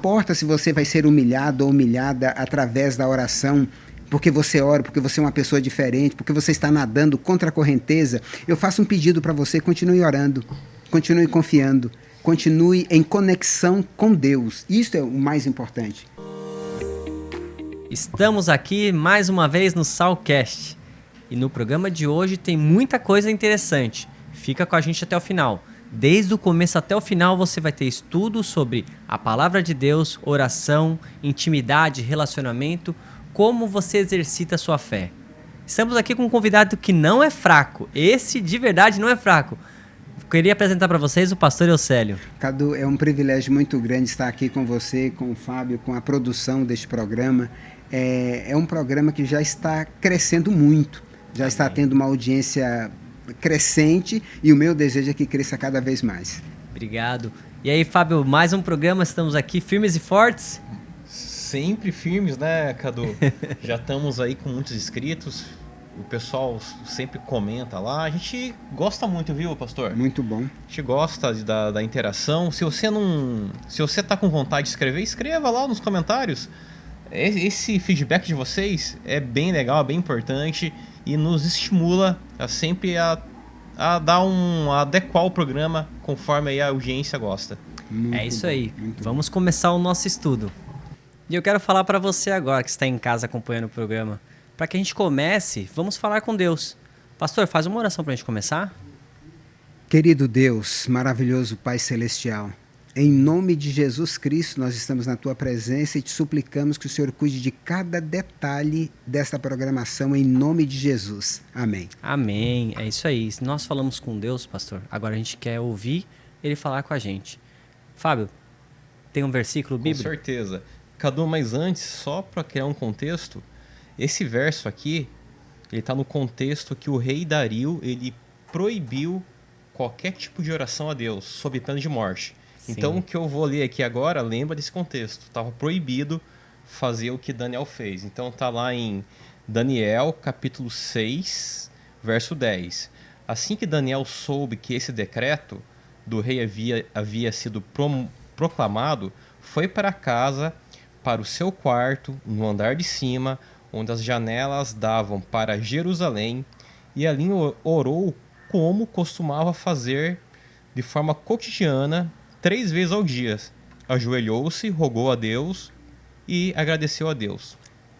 importa se você vai ser humilhado ou humilhada através da oração, porque você ora, porque você é uma pessoa diferente, porque você está nadando contra a correnteza. Eu faço um pedido para você: continue orando, continue confiando, continue em conexão com Deus. Isso é o mais importante. Estamos aqui mais uma vez no Salcast. E no programa de hoje tem muita coisa interessante. Fica com a gente até o final. Desde o começo até o final você vai ter estudo sobre a palavra de Deus, oração, intimidade, relacionamento, como você exercita a sua fé. Estamos aqui com um convidado que não é fraco. Esse de verdade não é fraco. Queria apresentar para vocês o pastor Eusélio. Cadu, é um privilégio muito grande estar aqui com você, com o Fábio, com a produção deste programa. É um programa que já está crescendo muito, já está tendo uma audiência crescente e o meu desejo é que cresça cada vez mais. Obrigado. E aí, Fábio, mais um programa, estamos aqui firmes e fortes? Sempre firmes, né, Cadu? Já estamos aí com muitos inscritos, o pessoal sempre comenta lá. A gente gosta muito, viu, pastor? Muito bom. A gente gosta da interação. Se você tá com vontade de escrever, escreva lá nos comentários. Esse feedback de vocês é bem legal, é bem importante e nos estimula a sempre a adequar o programa conforme aí a audiência gosta. Muito é isso bom, aí. muito Vamos começar o nosso estudo. E eu quero falar para você agora que está em casa acompanhando o programa. Para que a gente comece, vamos falar com Deus. Pastor, faz uma oração para a gente começar? Querido Deus, maravilhoso Pai Celestial, em nome de Jesus Cristo, nós estamos na Tua presença e te suplicamos que o Senhor cuide de cada detalhe desta programação, em nome de Jesus. Amém. Amém, é isso aí. Se nós falamos com Deus, pastor, agora a gente quer ouvir Ele falar com a gente. Fábio, tem um versículo bíblico? Com certeza. Cadu, mas antes, só para criar um contexto, esse verso aqui, ele está no contexto que o rei Dario, ele proibiu qualquer tipo de oração a Deus, sob pena de morte. Sim. Então, o que eu vou ler aqui agora, lembra desse contexto. Estava proibido fazer o que Daniel fez. Então, está lá em Daniel, capítulo 6, verso 10. Assim que Daniel soube que esse decreto do rei havia sido proclamado, foi para casa, para o seu quarto, no andar de cima, onde as janelas davam para Jerusalém, e ali orou como costumava fazer de forma cotidiana, 3 vezes ao dia. Ajoelhou-se, rogou a Deus e agradeceu a Deus.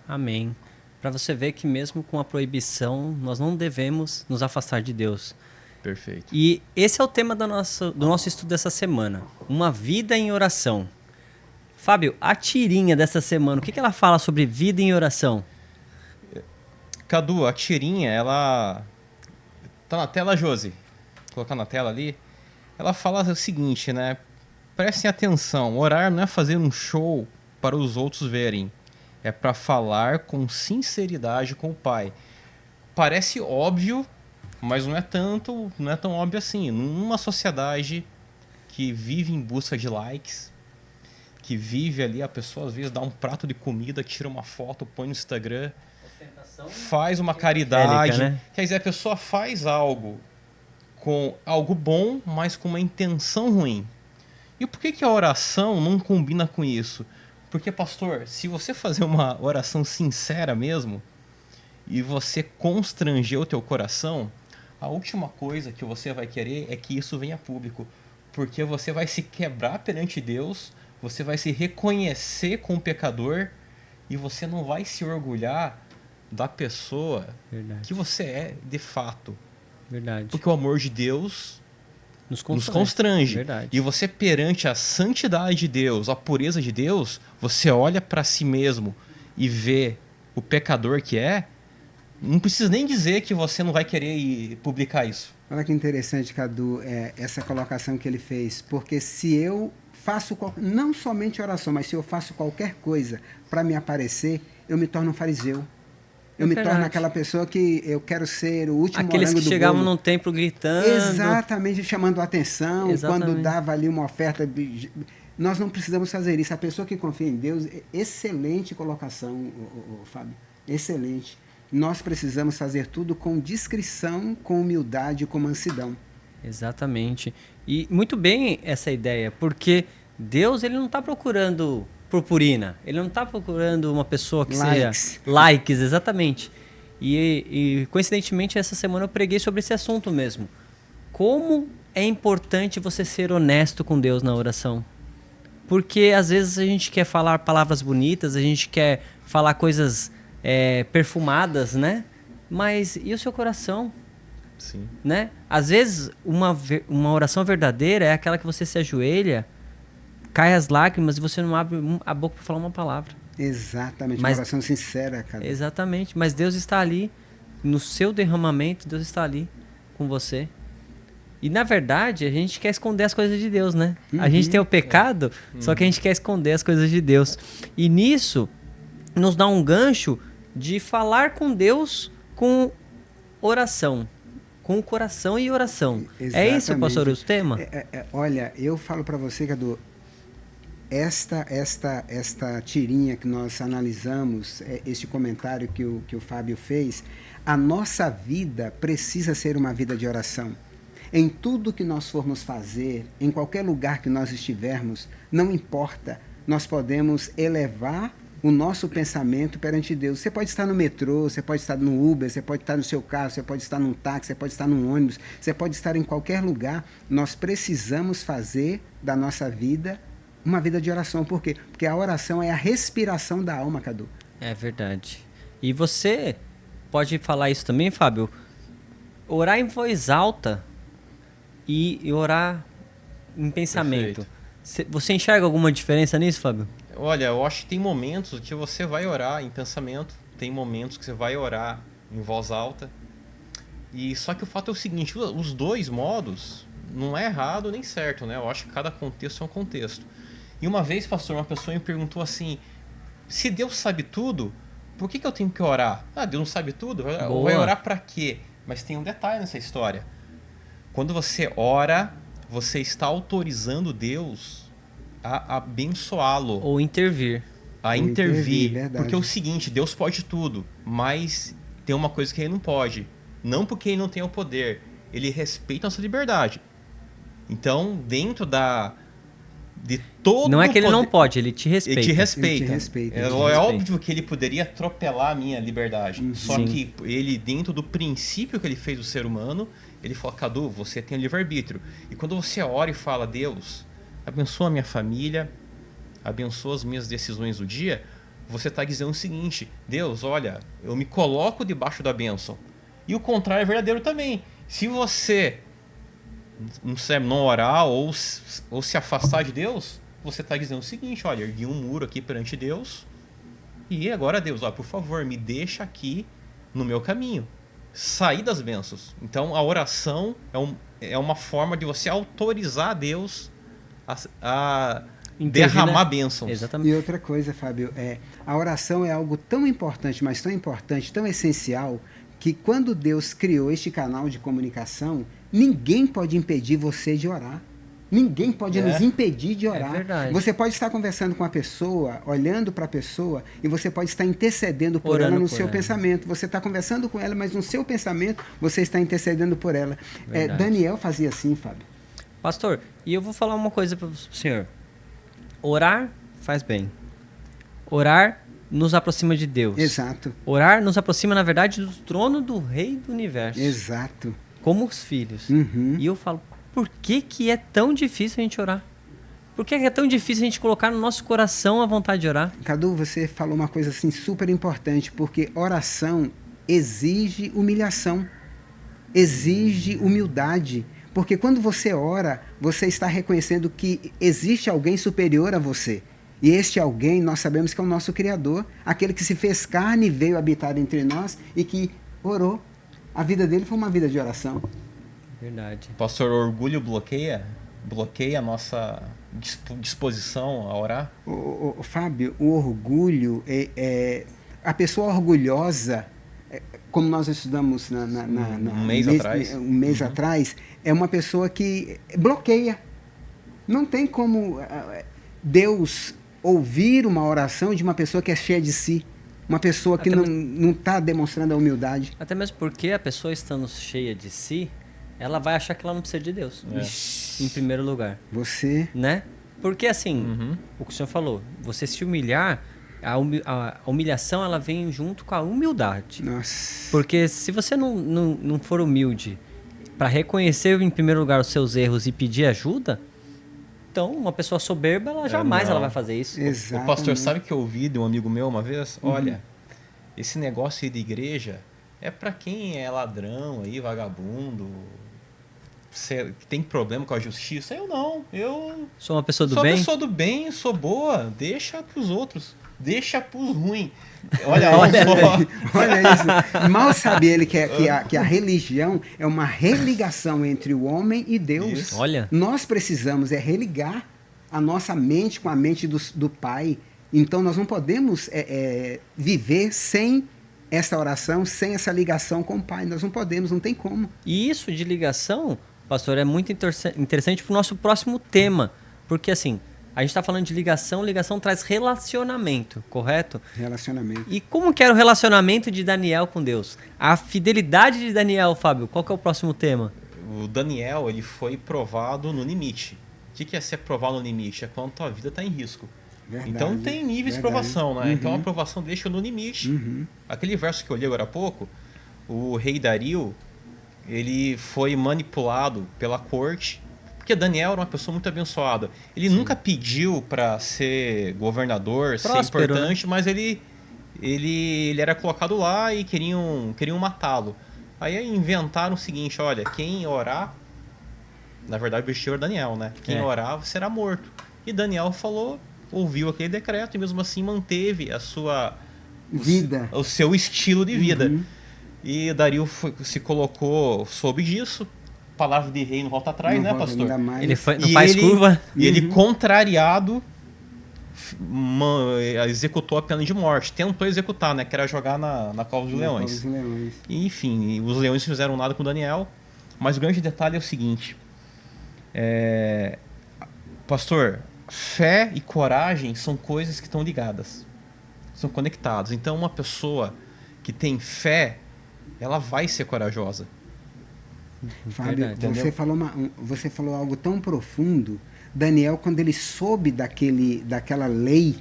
Amém. Para você ver que mesmo com a proibição, nós não devemos nos afastar de Deus. Perfeito. E esse é o tema do nosso estudo dessa semana. Uma vida em oração. Fábio, a tirinha dessa semana, o que ela fala sobre vida em oração? Cadu, a tirinha, ela tá na tela, Josi? Vou colocar na tela ali. Ela fala o seguinte, né? Prestem atenção, orar não é fazer um show para os outros verem. É para falar com sinceridade com o Pai. Parece óbvio, mas não é tão óbvio assim. Numa sociedade que vive em busca de likes, que vive ali, a pessoa às vezes dá um prato de comida, tira uma foto, põe no Instagram, faz uma caridade. Né? Quer dizer, a pessoa faz algo com algo bom, mas com uma intenção ruim. E por que a oração não combina com isso? Porque, pastor, se você fazer uma oração sincera mesmo, e você constranger o teu coração, a última coisa que você vai querer é que isso venha a público. Porque você vai se quebrar perante Deus, você vai se reconhecer como pecador, e você não vai se orgulhar da pessoa que você é de fato. Verdade. Porque o amor de Deus nos constrange. constrange. Verdade. E você, perante a santidade de Deus, a pureza de Deus, você olha para si mesmo e vê o pecador que é, não precisa nem dizer que você não vai querer publicar isso. Olha que interessante, Cadu, essa colocação que ele fez. Porque se eu faço, não somente oração, mas se eu faço qualquer coisa para me aparecer, eu me torno um fariseu. Eu me torno aquela pessoa que eu quero ser o último Aqueles morango que do chegavam bolo. num templo gritando. Exatamente, chamando a atenção. Exatamente. Quando dava ali uma oferta. Nós não precisamos fazer isso. A pessoa que confia em Deus, excelente colocação, Fábio. Excelente. Nós precisamos fazer tudo com discrição, com humildade e com mansidão. Exatamente. E muito bem essa ideia, porque Deus, ele não está procurando purpurina. Ele não está procurando uma pessoa que Likes. seja... Likes, exatamente. E, coincidentemente, essa semana eu preguei sobre esse assunto mesmo. Como é importante você ser honesto com Deus na oração. Porque, às vezes, a gente quer falar palavras bonitas, a gente quer falar coisas perfumadas, né? Mas e o seu coração? Sim. Né? Às vezes, uma oração verdadeira é aquela que você se ajoelha, cai as lágrimas e você não abre a boca para falar uma palavra. Exatamente, Mas- uma oração sincera, cara. Exatamente. Mas Deus está ali, no seu derramamento, Deus está ali com você. E, na verdade, a gente quer esconder as coisas de Deus, né? A gente tem o pecado, só que a gente quer esconder as coisas de Deus. E nisso, nos dá um gancho de falar com Deus com oração. Com o coração e oração. É isso, Exatamente. pastor, o tema? Olha, eu falo para você, Cadu, esta tirinha que nós analisamos, este comentário que o Fábio fez, a nossa vida precisa ser uma vida de oração. Em tudo que nós formos fazer, em qualquer lugar que nós estivermos, não importa, nós podemos elevar o nosso pensamento perante Deus. Você pode estar no metrô, você pode estar no Uber, você pode estar no seu carro, você pode estar num táxi, você pode estar num ônibus, você pode estar em qualquer lugar. Nós precisamos fazer da nossa vida uma vida de oração. Por quê? Porque a oração é a respiração da alma, Cadu. É verdade. E você pode falar isso também, Fábio? Orar em voz alta e orar em pensamento. Você enxerga alguma diferença nisso, Fábio? Olha, eu acho que tem momentos que você vai orar em pensamento, tem momentos que você vai orar em voz alta. E só que o fato é o seguinte, os dois modos não é errado nem certo, né? Eu acho que cada contexto é um contexto. E uma vez, pastor, uma pessoa me perguntou assim, se Deus sabe tudo, por que eu tenho que orar? Ah, Deus não sabe tudo? Vai orar pra quê? Mas tem um detalhe nessa história. Quando você ora, você está autorizando Deus a abençoá-lo. Ou intervir. A Ou intervir. verdade. Porque é o seguinte, Deus pode tudo, mas tem uma coisa que ele não pode. Não porque ele não tem o poder, ele respeita a nossa liberdade. Então, dentro de todo Não é que ele poder, não pode, ele te respeita. ele te respeita. Ele te respeita, É, ele te é respeita. óbvio que ele poderia atropelar a minha liberdade. Só Sim. que ele, dentro do princípio que ele fez do ser humano, ele falou, Cadu, você tem livre-arbítrio. E quando você ora e fala, Deus, abençoa a minha família, abençoa as minhas decisões do dia, você está dizendo o seguinte, Deus, olha, eu me coloco debaixo da bênção. E o contrário é verdadeiro também. Se você não orar ou se afastar de Deus, você está dizendo o seguinte, olha, ergui um muro aqui perante Deus e agora Deus, ó, por favor, me deixa aqui no meu caminho, sair das bênçãos. Então a oração é uma forma de você autorizar a Deus a Intervir, derramar né? bênçãos. Exatamente. E outra coisa, Fábio, a oração é algo tão importante, mas tão importante, tão essencial, que quando Deus criou este canal de comunicação, ninguém pode impedir você de orar. Ninguém pode nos impedir de orar. É verdade. Você pode estar conversando com a pessoa, olhando para a pessoa, e você pode estar intercedendo por Orando ela no por seu ela. pensamento. Você está conversando com ela, mas no seu pensamento você está intercedendo por ela. Verdade. Daniel fazia assim, Fábio. Pastor, e eu vou falar uma coisa para o senhor. Orar faz bem. Orar nos aproxima de Deus. Exato. Orar nos aproxima, na verdade, do trono do Rei do Universo. Exato. Como os filhos. Uhum. E eu falo, por que é tão difícil a gente orar? Por que é tão difícil a gente colocar no nosso coração a vontade de orar? Cadu, você falou uma coisa assim super importante, porque oração exige humilhação, exige humildade, porque quando você ora, você está reconhecendo que existe alguém superior a você. E este alguém, nós sabemos que é o nosso Criador, aquele que se fez carne e veio habitar entre nós e que orou. A vida dele foi uma vida de oração. Verdade. Pastor, orgulho bloqueia a nossa disposição a orar? O Fábio, o orgulho, a pessoa orgulhosa, como nós estudamos um mês atrás, é uma pessoa que bloqueia. Não tem como Deus ouvir uma oração de uma pessoa que é cheia de si, uma pessoa que não está demonstrando a humildade. Até mesmo porque a pessoa estando cheia de si, ela vai achar que ela não precisa de Deus. Em primeiro lugar. Você... Né? Porque assim, o que o senhor falou, você se humilhar, a humilhação ela vem junto com a humildade. Nossa. Porque se você não for humilde para reconhecer em primeiro lugar os seus erros e pedir ajuda, então uma pessoa soberba, ela jamais ela vai fazer isso. Exato. O pastor, sabe que eu ouvi de um amigo meu uma vez? Olha, esse negócio aí de igreja é para quem é ladrão aí, vagabundo, que tem problema com a justiça. Eu não, eu Sou uma pessoa do sou bem. uma pessoa do bem, sou boa, deixa pros outros, deixa pros ruins. Olha, Olha isso. Mal sabe ele que a religião é uma religação entre o homem e Deus. Isso. Olha. Nós precisamos religar a nossa mente com a mente do Pai. Então nós não podemos viver sem essa oração, sem essa ligação com o Pai. Nós não podemos, não tem como. E isso de ligação, pastor, é muito interessante para o nosso próximo tema. Porque assim, a gente está falando de ligação, ligação traz relacionamento, correto? Relacionamento. E como que era o relacionamento de Daniel com Deus? A fidelidade de Daniel, Fábio, qual que é o próximo tema? o Daniel ele foi provado no limite. O que é ser provado no limite? É quando a tua vida está em risco. Verdade, então tem níveis de provação, né? Então a provação deixa no limite. Aquele verso que eu li agora há pouco, o rei Dario, ele foi manipulado pela corte, porque Daniel era uma pessoa muito abençoada. Ele nunca pediu para ser governador, Próspero, ser importante, mas ele era colocado lá e queriam matá-lo. Aí inventaram o seguinte, olha, quem orar, na verdade o objetivo era Daniel, né? Quem orar será morto. E Daniel ouviu aquele decreto e mesmo assim manteve a sua vida, o seu estilo de vida. E Dario se colocou sob disso. Palavra de rei não volta atrás, não né, volta, pastor? Ele não faz curva. E ele, contrariado, executou a pena de morte. Tentou executar, né? Que era jogar na cova dos leões. E, enfim, os leões fizeram nada com Daniel. Mas o grande detalhe é o seguinte. Pastor, fé e coragem são coisas que estão ligadas. São conectadas. Então, uma pessoa que tem fé, ela vai ser corajosa. Fábio, verdade, você falou algo tão profundo. Daniel, quando ele soube daquela lei,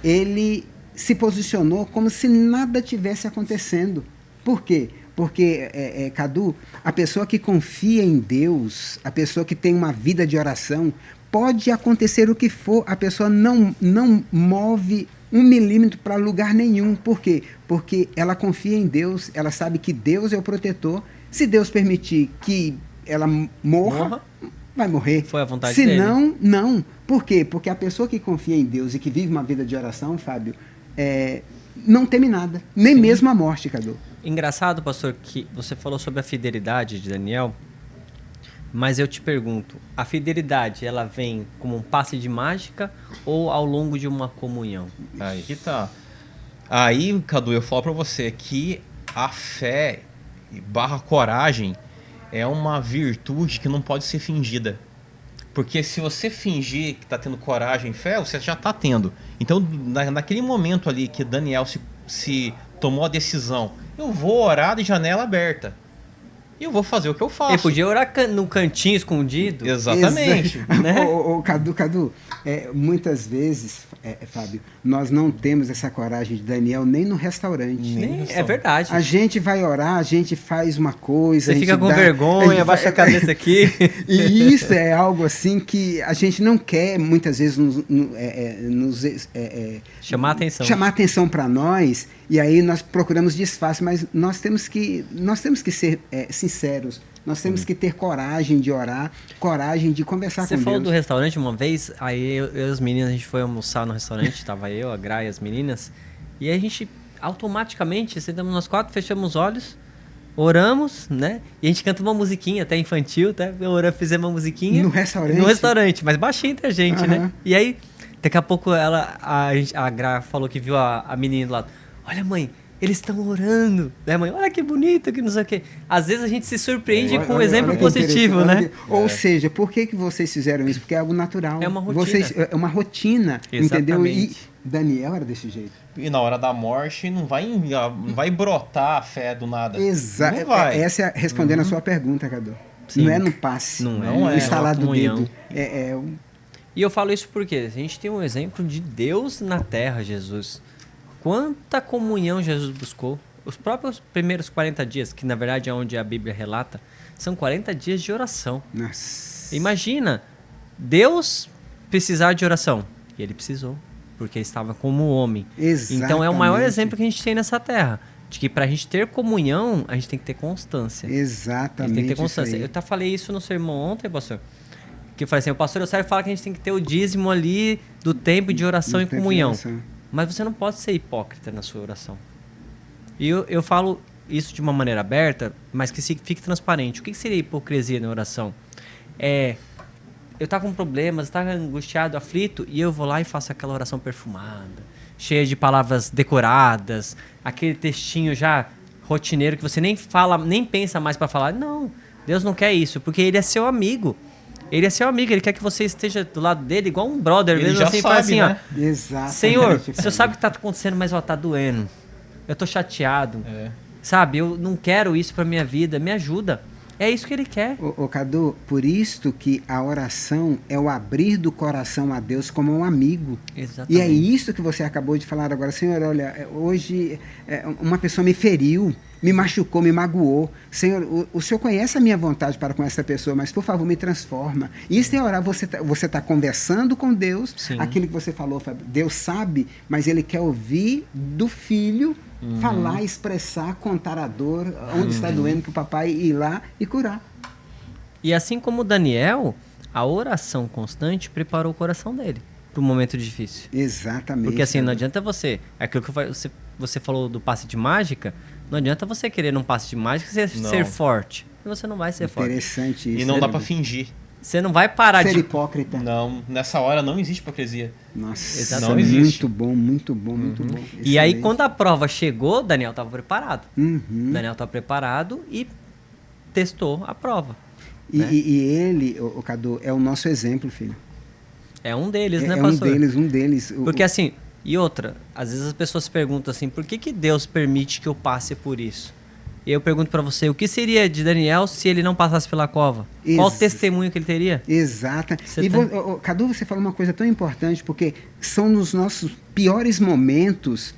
ele se posicionou como se nada tivesse acontecendo. Por quê? Porque, Cadu, a pessoa que confia em Deus, a pessoa que tem uma vida de oração, pode acontecer o que for, a pessoa não move 1 milímetro para lugar nenhum. Por quê? Porque ela confia em Deus, ela sabe que Deus é o protetor. Se Deus permitir que ela morra, vai morrer. Foi a vontade dele. Se não, não. Por quê? Porque a pessoa que confia em Deus e que vive uma vida de oração, Fábio, não teme nada, nem mesmo a morte, Cadu. Engraçado, pastor, que você falou sobre a fidelidade de Daniel, mas eu te pergunto, a fidelidade, ela vem como um passe de mágica ou ao longo de uma comunhão? Aí que tá. Aí, Cadu, eu falo pra você que a fé / coragem é uma virtude que não pode ser fingida. Porque se você fingir que está tendo coragem e fé, você já está tendo. Então, naquele momento ali que Daniel se tomou a decisão, eu vou orar de janela aberta. E eu vou fazer o que eu faço. Ele podia orar no cantinho escondido. Exatamente. Né? Cadu, muitas vezes, Fábio, nós não temos essa coragem de Daniel nem no restaurante. É verdade. A gente vai orar, a gente faz uma coisa... Você fica com vergonha, baixa a cabeça aqui. E isso é algo assim que a gente não quer, muitas vezes, chamar atenção. Chamar atenção para nós, e aí nós procuramos disfarce, mas nós temos que ser sinceros, nós temos que ter coragem de orar, coragem de conversar com Deus. Você falou do restaurante uma vez, aí eu e as meninas, a gente foi almoçar no restaurante, tava eu, a Gra e as meninas, e a gente automaticamente, sentamos nós 4, fechamos os olhos, oramos, né? E a gente canta uma musiquinha, até infantil, até fizemos uma musiquinha. No restaurante? No restaurante, mas baixinho entre a gente, né? E aí, daqui a pouco a Gra falou que viu a menina do lado. Olha, mãe, eles estão orando, né, mãe? Olha que bonito, que não sei o quê. Às vezes a gente se surpreende com um exemplo positivo, né? Ou seja, por que vocês fizeram isso? Porque é algo natural. É uma rotina. É uma rotina, entendeu? E Daniel era desse jeito. E na hora da morte não vai brotar a fé do nada. Exato. Essa é respondendo a sua pergunta, Cadu. Sim. Não é no passe, não no é estalar do comunhão. dedo. E eu falo isso porque a gente tem um exemplo de Deus na terra, Jesus. Quanta comunhão Jesus buscou. Os próprios primeiros 40 dias, que na verdade é onde a Bíblia relata, são 40 dias de oração. Nossa. Imagina, Deus precisar de oração. E ele precisou, porque ele estava como homem. Exatamente. Então é o maior exemplo que a gente tem nessa terra. De que pra gente ter comunhão, a gente tem que ter constância. Exatamente. A gente tem que ter constância. Eu até falei isso no sermão ontem, pastor. Que eu falei assim, o pastor Eusébio fala que a gente tem que ter o dízimo ali do tempo de oração e comunhão. Mas você não pode ser hipócrita na sua oração. E eu falo isso de uma maneira aberta, mas que fique transparente. O que seria hipocrisia na oração? Eu tá com problemas, tá angustiado, aflito, e eu vou lá e faço aquela oração perfumada, cheia de palavras decoradas, aquele textinho já rotineiro que você nem fala, nem pensa mais para falar. Não, Deus não quer isso, porque ele é seu amigo. Ele é seu amigo, ele quer que você esteja do lado dele igual um brother. Ele mesmo já assim, sabe, assim, né? ó, Exatamente. Senhor, o senhor sabe o que tá acontecendo, mas ó, tá doendo. Eu tô chateado. Sabe, eu não quero isso pra minha vida, me ajuda. É isso que ele quer. Ô Cadu, por isto que a oração é o abrir do coração a Deus como um amigo. Exatamente. E é isso que você acabou de falar agora. Senhor, olha, hoje uma pessoa me feriu, me machucou, me magoou. Senhor, o Senhor conhece a minha vontade para com essa pessoa, mas por favor me transforma. Isso é orar, você tá conversando com Deus. Sim. Aquilo que você falou, Fábio, Deus sabe, mas Ele quer ouvir do filho falar, expressar, contar a dor, onde está doendo, para o papai ir lá e curar. E assim como Daniel, a oração constante preparou o coração dele para o momento difícil. Exatamente. Porque assim, não adianta você... Aquilo que você falou do passe de mágica, não adianta você querer num passe de mágica ser forte. Você não vai ser forte. Interessante isso. E não dá pra fingir. Você não vai parar ser de... hipócrita. Não, nessa hora não existe hipocrisia. Nossa, Exatamente. Não existe. muito bom, muito bom, muito bom. E aí, Excelente. quando a prova chegou, Daniel estava preparado. Uhum. Daniel estava preparado e testou a prova. E ele, o Cadu, é o nosso exemplo, filho. É um deles, né, É pastor? um deles. Porque assim, e outra, às vezes as pessoas perguntam assim, por que Deus permite que eu passe por isso? E eu pergunto pra você, o que seria de Daniel se ele não passasse pela cova? Qual o testemunho que ele teria? Exata. Você E tem- Cadu, você falou uma coisa tão importante, porque são nos nossos piores momentos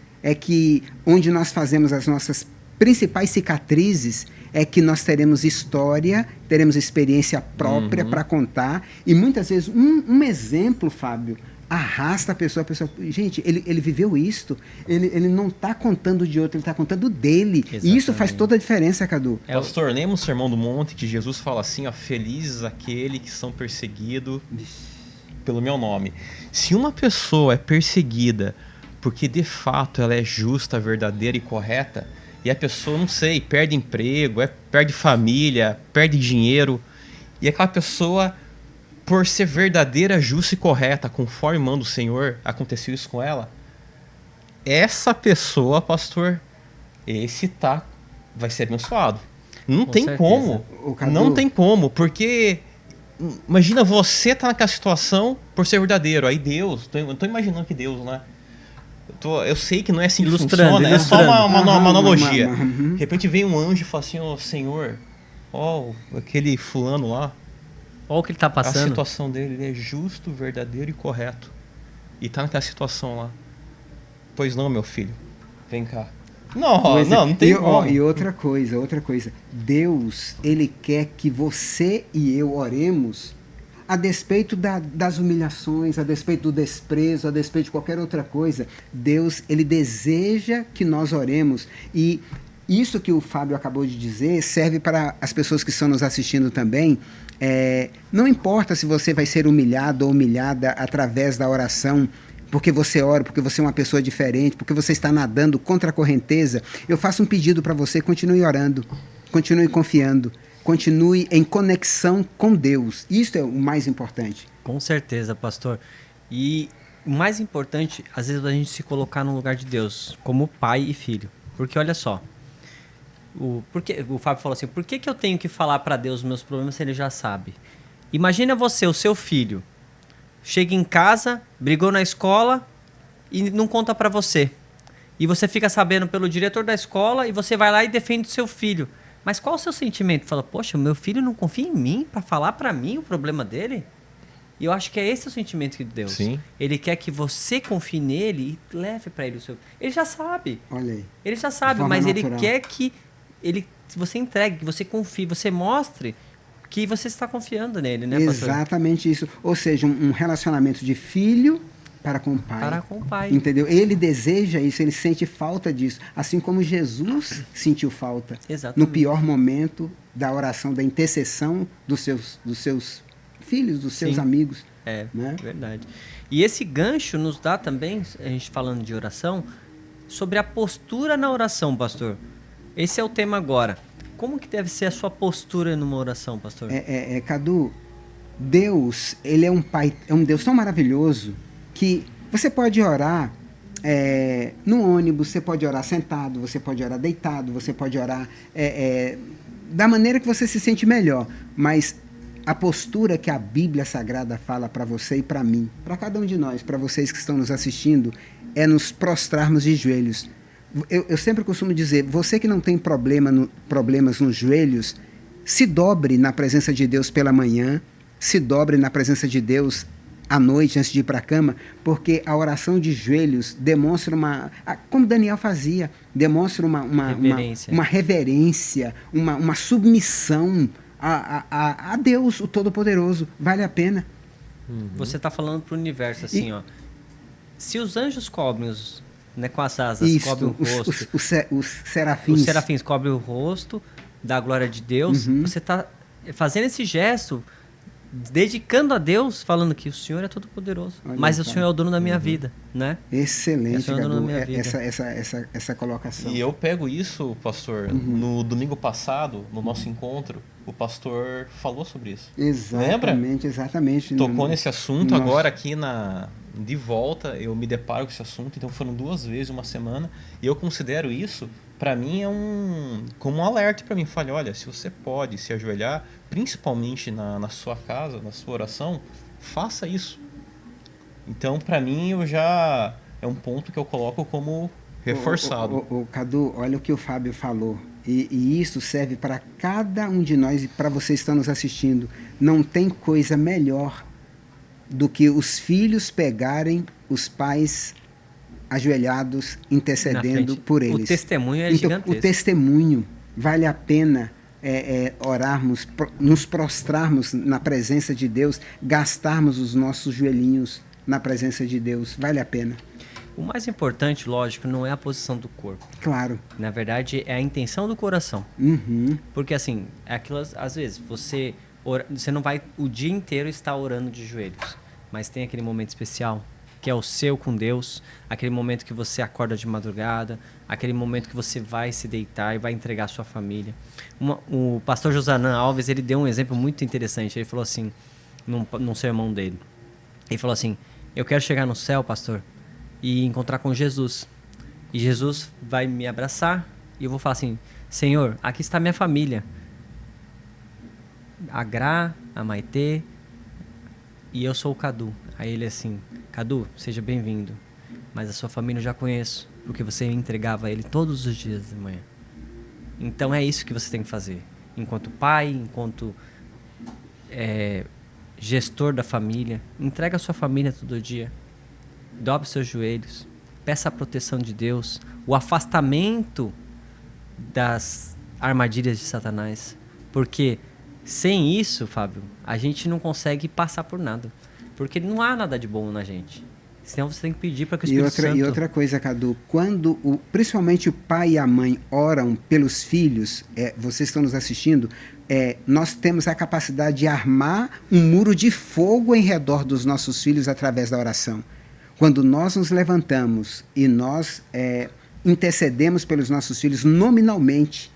onde nós fazemos as nossas principais cicatrizes, é que nós teremos história, teremos experiência própria para contar. E muitas vezes, um exemplo, Fábio, arrasta a pessoa, gente, ele viveu isto, ele não está contando de outro, ele está contando dele. E isso faz Exatamente. toda a diferença, Cadu. Pastor, lembra o Sermão do Monte que Jesus fala assim, ó, felizes aqueles que são perseguidos pelo meu nome. Se uma pessoa é perseguida porque de fato ela é justa, verdadeira e correta, e a pessoa, não sei, perde emprego, perde família, perde dinheiro, e aquela pessoa, por ser verdadeira, justa e correta, conforme manda o Senhor, aconteceu isso com ela, essa pessoa, pastor, vai ser abençoado. Não Com tem certeza. como. Ô, Cadu. Não tem como, porque imagina você tá naquela situação por ser verdadeiro. Aí Deus, eu tô imaginando que Deus, né? Eu sei que não é assim que Ilustrando, funciona, é só ilustrando. uma analogia. Uhum. De repente vem um anjo e fala assim, ó, Senhor, ó, aquele fulano lá, Olha o que ele tá a passando. situação dele, ele é justo, verdadeiro e correto. E tá naquela situação lá. Pois não, meu filho, vem cá. Não tem como. E outra coisa. Deus, Ele quer que você e eu oremos a despeito das humilhações, a despeito do desprezo, a despeito de qualquer outra coisa. Deus, Ele deseja que nós oremos. E isso que o Fábio acabou de dizer serve para as pessoas que estão nos assistindo também. Não importa se você vai ser humilhado ou humilhada através da oração, porque você ora, porque você é uma pessoa diferente, porque você está nadando contra a correnteza, eu faço um pedido para você: continue orando, continue confiando, continue em conexão com Deus. Isso é o mais importante. Com certeza, pastor. E o mais importante, às vezes, é a gente se colocar no lugar de Deus, como pai e filho. Porque olha só, porque o Fábio falou assim, por que eu tenho que falar para Deus os meus problemas se ele já sabe? Imagina você, o seu filho, chega em casa, brigou na escola e não conta para você. E você fica sabendo pelo diretor da escola e você vai lá e defende o seu filho. Mas qual o seu sentimento? Fala, poxa, o meu filho não confia em mim para falar para mim o problema dele? E eu acho que é esse o sentimento de Deus. Sim. Ele quer que você confie nele e leve para ele o seu... Ele já sabe. Olha aí. Ele já sabe, forma mas natural. ele quer que você entregue, que você confie, você mostre que você está confiando nele, né, pastor? Exatamente isso. Ou seja, um relacionamento de filho para com o pai. Para com o pai. Entendeu? Ele deseja isso, ele sente falta disso. Assim como Jesus sentiu falta. Exatamente. No pior momento da oração, da intercessão dos seus filhos, dos seus Sim. amigos. É, né? verdade. E esse gancho nos dá também, a gente falando de oração, sobre a postura na oração, pastor. Esse é o tema agora. Como que deve ser a sua postura numa oração, pastor? Cadu, Deus, ele é um pai, é um Deus tão maravilhoso que você pode orar no ônibus, você pode orar sentado, você pode orar deitado, você pode orar da maneira que você se sente melhor, mas a postura que a Bíblia Sagrada fala para você e para mim, para cada um de nós, para vocês que estão nos assistindo, é nos prostrarmos de joelhos. Eu sempre costumo dizer, você que não tem problemas nos joelhos, se dobre na presença de Deus pela manhã, se dobre na presença de Deus à noite, antes de ir para a cama, porque a oração de joelhos demonstra como Daniel fazia, demonstra uma reverência, uma submissão a Deus, o Todo-Poderoso. Vale a pena. Você está falando para o universo, assim, ó. Se os anjos cobrem com as asas, cobrem o rosto. Os serafins. Os serafins cobrem o rosto da glória de Deus. Você está fazendo esse gesto, dedicando a Deus, falando que o Senhor é todo poderoso. Mas o Senhor é o dono da minha vida, né? Excelente, Cadu, essa colocação. E eu pego isso, pastor, no domingo passado, no nosso encontro, o pastor falou sobre isso. Exatamente, lembra? Exatamente. Tocou nesse assunto. Agora aqui de volta eu me deparo com esse assunto, então foram 2 vezes uma semana, e eu considero isso, para mim, como um alerta para mim. Falei, olha, se você pode se ajoelhar, principalmente na sua casa, na sua oração, faça isso. Então, para mim, é um ponto que eu coloco como reforçado. Cadu, olha o que o Fábio falou. E isso serve para cada um de nós e para vocês que estão nos assistindo. Não tem coisa melhor do que os filhos pegarem os pais ajoelhados, intercedendo por eles. O testemunho é então, gigantesco. O testemunho, vale a pena orarmos, nos prostrarmos na presença de Deus, gastarmos os nossos joelhinhos na presença de Deus. Vale a pena. O mais importante, lógico, não é a posição do corpo. Claro. Na verdade, é a intenção do coração. Porque, assim, às vezes, você não vai o dia inteiro estar orando de joelhos, mas tem aquele momento especial, que é o seu com Deus, aquele momento que você acorda de madrugada, aquele momento que você vai se deitar e vai entregar a sua família. O pastor Josanã Alves, ele deu um exemplo muito interessante. Ele falou assim, num sermão dele, ele falou assim, eu quero chegar no céu, pastor, e encontrar com Jesus. E Jesus vai me abraçar e eu vou falar assim, Senhor, aqui está minha família. A Gra, a Maitê e eu sou o Cadu. Aí ele assim, Cadu, seja bem-vindo, mas a sua família eu já conheço, porque você entregava a ele todos os dias de manhã. Então é isso que você tem que fazer. Enquanto pai, enquanto gestor da família, entrega a sua família todo dia. Dobre seus joelhos, peça a proteção de Deus, o afastamento das armadilhas de Satanás. Porque sem isso, Fábio, a gente não consegue passar por nada. Porque não há nada de bom na gente. Senão você tem que pedir para que o Espírito Santo... E outra coisa, Cadu, quando principalmente o pai e a mãe oram pelos filhos, vocês estão nos assistindo, nós temos a capacidade de armar um muro de fogo em redor dos nossos filhos através da oração. Quando nós nos levantamos e nós intercedemos pelos nossos filhos nominalmente,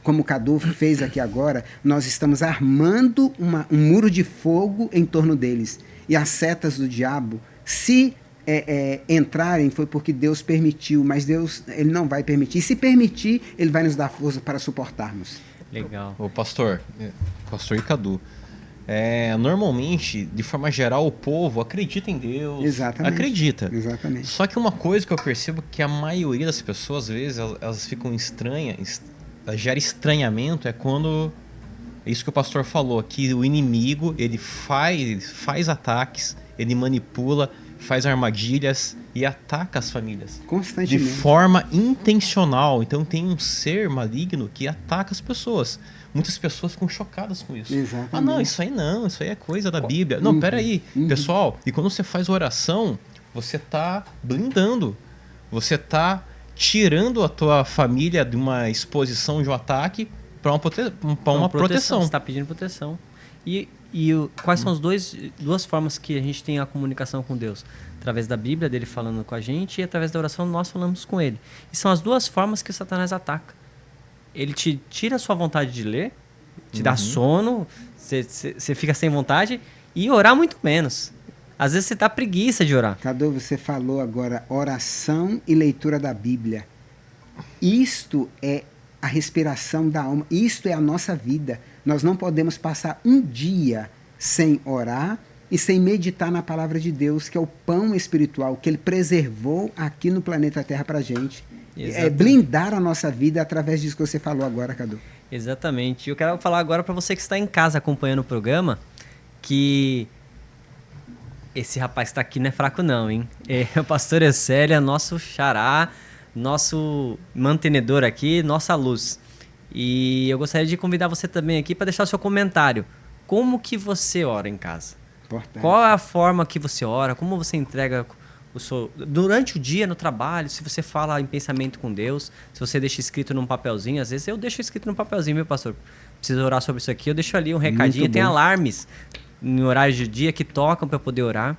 como o Cadu fez aqui agora, nós estamos armando um muro de fogo em torno deles. E as setas do diabo, se entrarem, foi porque Deus permitiu, mas Deus ele não vai permitir. E se permitir, ele vai nos dar força para suportarmos. Legal. O pastor e Cadu, normalmente, de forma geral, o povo acredita em Deus. Exatamente. Acredita. Exatamente. Só que uma coisa que eu percebo que a maioria das pessoas, às vezes, elas ficam estranhas, gera estranhamento, é quando É isso que o pastor falou, que o inimigo, ele faz ataques, ele manipula, faz armadilhas e ataca as famílias. De Constantemente. forma intencional. Então tem um ser maligno que ataca as pessoas. Muitas pessoas ficam chocadas com isso. Exatamente. Ah, não, isso aí é coisa da Bíblia. Não, peraí, pessoal. E quando você faz oração, você tá blindando. Você tá tirando a tua família de uma exposição de um ataque para uma proteção. Você está pedindo proteção. Quais são as duas formas que a gente tem a comunicação com Deus? Através da Bíblia, dele falando com a gente, e através da oração, nós falamos com ele. E são as duas formas que o Satanás ataca. Ele te tira a sua vontade de ler, te dá sono, você fica sem vontade, e orar muito menos. Às vezes você tá preguiça de orar. Cadu, você falou agora oração e leitura da Bíblia. Isto é a respiração da alma, isto é a nossa vida. Nós não podemos passar um dia sem orar e sem meditar na palavra de Deus, que é o pão espiritual que ele preservou aqui no planeta Terra pra gente. É blindar a nossa vida através disso que você falou agora, Cadu. Exatamente. E eu quero falar agora para você que está em casa acompanhando o programa, que esse rapaz que está aqui não é fraco não, hein? É o pastor Eucélia, nosso xará, nosso mantenedor aqui, nossa luz. E eu gostaria de convidar você também aqui para deixar o seu comentário. Como que você ora em casa? Importante. Qual é a forma que você ora? Como você entrega durante o dia no trabalho? Se você fala em pensamento com Deus, se você deixa escrito num papelzinho, às vezes eu deixo escrito num papelzinho, meu pastor. Preciso orar sobre isso aqui, eu deixo ali um recadinho. Tem alarmes em horários de dia que tocam para poder orar.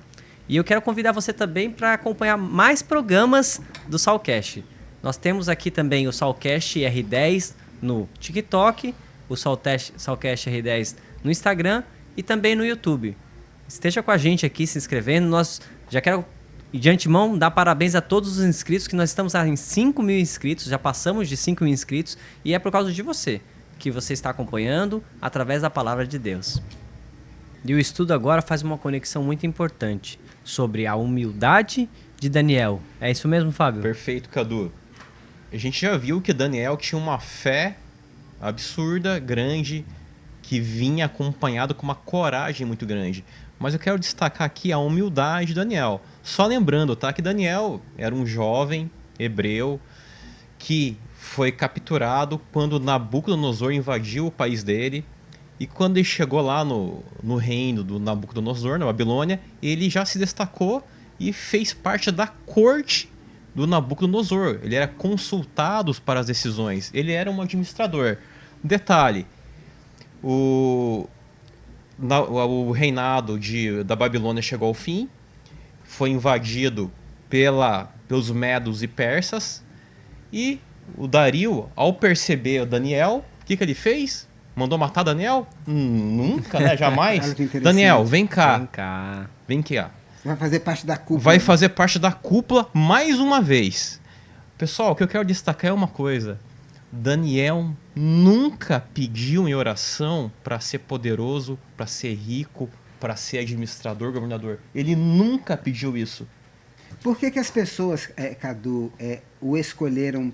E eu quero convidar você também para acompanhar mais programas do Salcast. Nós temos aqui também o Salcast R10 no TikTok, o Salcast R10 no Instagram e também no YouTube. Esteja com a gente aqui se inscrevendo. Nós já quero de antemão dar parabéns a todos os inscritos, que nós estamos em 5 mil inscritos, já passamos de 5 mil inscritos, e é por causa de você, que você está acompanhando através da palavra de Deus. E o estudo agora faz uma conexão muito importante sobre a humildade de Daniel. É isso mesmo, Fábio? Perfeito, Cadu. A gente já viu que Daniel tinha uma fé absurda, grande, que vinha acompanhado com uma coragem muito grande. Mas eu quero destacar aqui a humildade de Daniel. Só lembrando, tá, que Daniel era um jovem hebreu que foi capturado quando Nabucodonosor invadiu o país dele. E quando ele chegou lá no reino do Nabucodonosor, na Babilônia, ele já se destacou e fez parte da corte do Nabucodonosor. Ele era consultado para as decisões. Ele era um administrador. Detalhe, o reinado da Babilônia chegou ao fim, foi invadido pelos medos e persas, e o Dario, ao perceber o Daniel, o que ele fez? Mandou matar Daniel? Nunca, né? Jamais. Daniel, vem cá. Vem cá. Você vai fazer parte da cúpula. Vai fazer parte da cúpula mais uma vez. Pessoal, o que eu quero destacar é uma coisa. Daniel nunca pediu em oração para ser poderoso, para ser rico, para ser administrador, governador. Ele nunca pediu isso. Por que as pessoas, Cadu, o escolheram?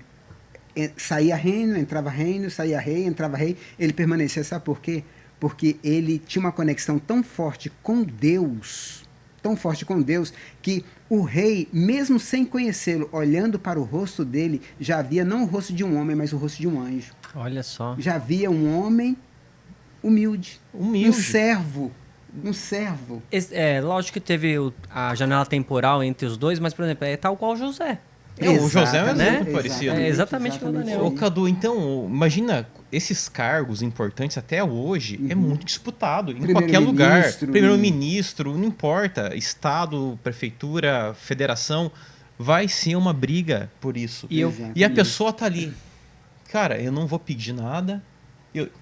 Saía reino, entrava reino, saía rei, entrava rei. Ele permanecia, sabe por quê? Porque ele tinha uma conexão tão forte com Deus, que o rei, mesmo sem conhecê-lo, olhando para o rosto dele, já via não o rosto de um homem, mas o rosto de um anjo. Olha só. Já via um homem humilde. Um servo. Lógico que teve a janela temporal entre os dois, mas, por exemplo, é tal qual José. O José é um exemplo parecido. É exatamente igual o Daniel. Ô, Cadu, então, imagina, esses cargos importantes até hoje é muito disputado em qualquer lugar. Primeiro-ministro, não importa, estado, prefeitura, federação, vai ser uma briga por isso. E a pessoa tá ali, cara, eu não vou pedir nada,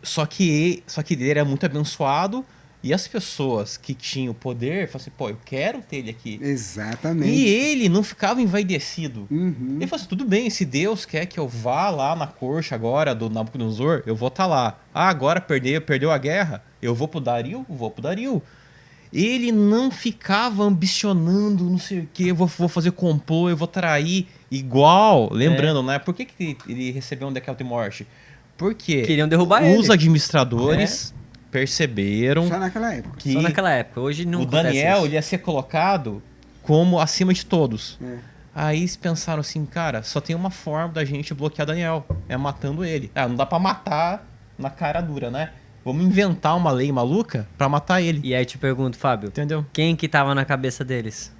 só que ele era muito abençoado. E as pessoas que tinham o poder falavam assim, pô, eu quero ter ele aqui. Exatamente. E ele não ficava envaidecido. Uhum. Ele falou assim, tudo bem, se Deus quer que eu vá lá na corte agora do Nabucodonosor, eu vou estar lá. Ah, agora perdeu a guerra, eu vou pro Dario? Vou pro Dario. Ele não ficava ambicionando, não sei o que, eu vou fazer complô, eu vou trair. Igual, lembrando, né? Por que ele recebeu um decreto de morte? Porque queriam derrubar ele. Os administradores perceberam Só naquela época. que Só naquela época. Hoje não o acontece Daniel isso. ele ia ser colocado como acima de todos. É. Aí eles pensaram assim, cara, só tem uma forma da gente bloquear Daniel, é matando ele. Ah, não dá pra matar na cara dura, né? Vamos inventar uma lei maluca pra matar ele. E aí te pergunto, Fábio, Entendeu? quem que tava na cabeça deles?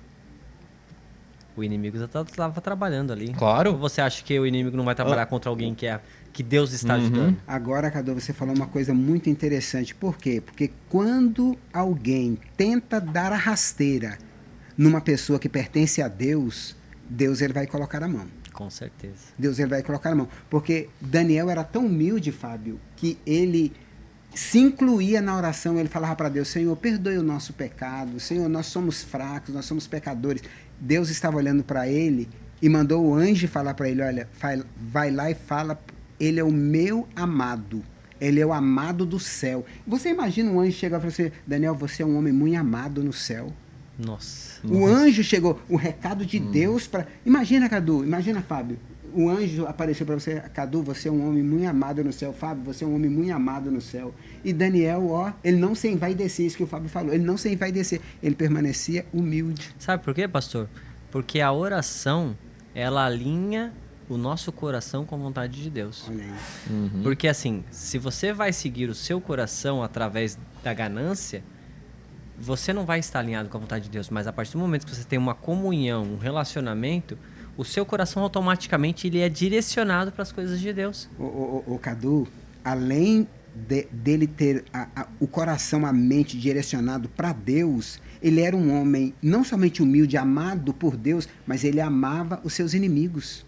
O inimigo já tava trabalhando ali. Claro. Ou você acha que o inimigo não vai trabalhar contra alguém que Deus está ajudando? Agora, Cadu, você falou uma coisa muito interessante. Por quê? Porque quando alguém tenta dar a rasteira numa pessoa que pertence a Deus, Deus ele vai colocar a mão. Com certeza. Deus ele vai colocar a mão. Porque Daniel era tão humilde, Fábio, que ele se incluía na oração. Ele falava para Deus, Senhor, perdoe o nosso pecado. Senhor, nós somos fracos, nós somos pecadores. Deus estava olhando para ele e mandou o anjo falar para ele, olha, vai lá e fala, ele é o meu amado. Ele é o amado do céu. Você imagina um anjo chegar e falar assim, Daniel, você é um homem muito amado no céu. Nossa. O anjo chegou, o recado de Deus para... Imagina, Cadu, imagina, Fábio. O anjo apareceu para você, Cadu, você é um homem muito amado no céu. Fábio, você é um homem muito amado no céu. E Daniel, ó, ele não se envaidecia, isso que o Fábio falou. Ele não se envaidecia, ele permanecia humilde. Sabe por quê, pastor? Porque a oração, ela alinha o nosso coração com a vontade de Deus. Olha aí. Porque assim, se você vai seguir o seu coração através da ganância, você não vai estar alinhado com a vontade de Deus. Mas a partir do momento que você tem uma comunhão, um relacionamento, o seu coração automaticamente ele é direcionado para as coisas de Deus. O Cadu, além dele ter o coração, a mente direcionado para Deus, ele era um homem não somente humilde, amado por Deus, mas ele amava os seus inimigos.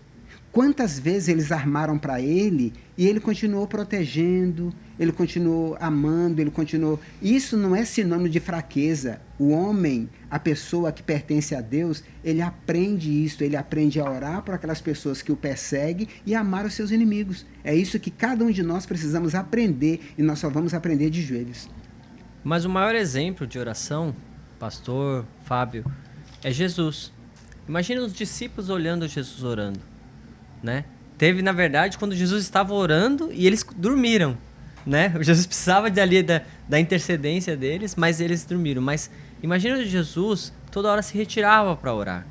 Quantas vezes eles armaram para ele e ele continuou protegendo, ele continuou amando, ele continuou... Isso não é sinônimo de fraqueza. O homem, a pessoa que pertence a Deus, ele aprende isso, ele aprende a orar por aquelas pessoas que o perseguem e a amar os seus inimigos. É isso que cada um de nós precisamos aprender e nós só vamos aprender de joelhos. Mas o maior exemplo de oração, pastor, Fábio, é Jesus. Imagina os discípulos olhando Jesus orando, né? Teve, na verdade, quando Jesus estava orando e eles dormiram, né? Jesus precisava da intercedência deles, mas eles dormiram. Mas imagina Jesus toda hora se retirava para orar.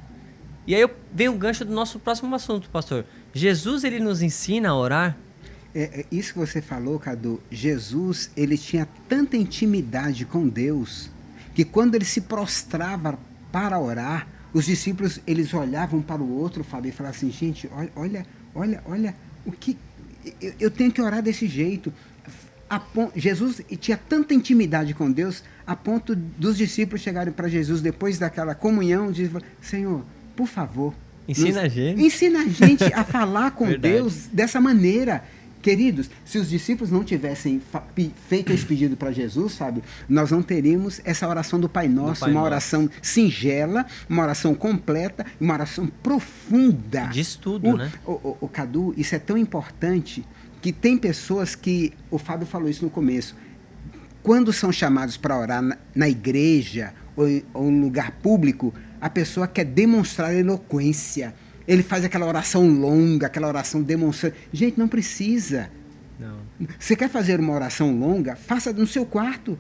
E aí vem o gancho do nosso próximo assunto, pastor. Jesus, ele nos ensina a orar? Isso que você falou, Cadu, Jesus, ele tinha tanta intimidade com Deus, que quando ele se prostrava para orar, os discípulos, eles olhavam para o outro, Fábio, e falavam assim, gente, olha, o que eu tenho que orar desse jeito. Jesus tinha tanta intimidade com Deus, a ponto dos discípulos chegarem para Jesus, depois daquela comunhão, e dizer, Senhor, por favor, ensina a gente a falar com Deus dessa maneira. Queridos, se os discípulos não tivessem feito esse pedido para Jesus, sabe, nós não teríamos essa oração do Pai Nosso, uma oração singela, uma oração completa, uma oração profunda. Diz tudo, né? O Cadu, isso é tão importante que tem pessoas que, o Fábio falou isso no começo, quando são chamados para orar na igreja ou em lugar público, a pessoa quer demonstrar eloquência. Ele faz aquela oração longa, aquela oração demonstrando. Gente, não precisa. Não. Você quer fazer uma oração longa? Faça no seu quarto.